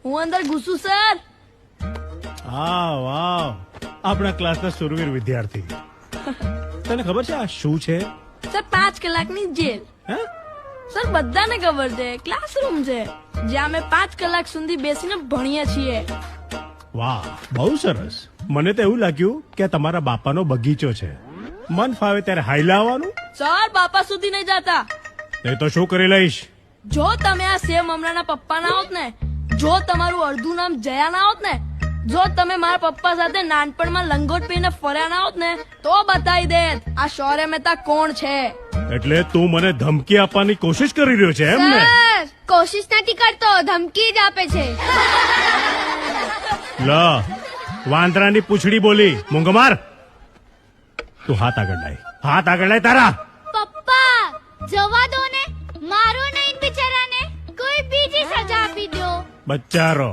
હું અંદર ઘૂસું સર. વાવ, આપણા ક્લાસના સુરવીર વિદ્યાર્થી. તને ખબર છે આ શું છે? સર 5 કલાકની જેલ. હે? સર બધાને ખબર છે, ક્લાસરૂમ છે જ્યાં અમે 5 કલાક સુધી બેસીને ભણીએ છીએ. વાહ, બહુ સરસ. મને તો એવું લાગ્યું કે તમારા બાપાનો બગીચો છે, મન ફાવે ત્યારે હાઈલા આવવાનું. સર બાપા સુધી નહીં જતા. એ તો શું કરી લઈશ? જો તમે આ સેવ મમરાના પપ્પા ના હોત ને, જો તમારું અડધું નામ જયા ના હોત ને, જો તમે મારા પપ્પા સાથે નાનપણમાં લંગોટ પહેરીને ફર્યા ના હોત ને, તો બતાવી દેત આ શૌર્ય મહેતા કોણ છે. એટલે તું મને ધમકી આપવાની કોશિશ કરી રહ્યો છે એમ ને? સર કોશિશ નથી કરતો, ધમકી જ આપે છે. લ, વાંદરાની પૂંછડી બોલી, મૂંગમાર. તું હાથ આગળ લાય, હાથ આગળ લાય તારા. પપ્પા જવા દો ને, મારો નહીં બિચારાને, કોઈ બીજી સજા આપી દો. બચ્ચારો,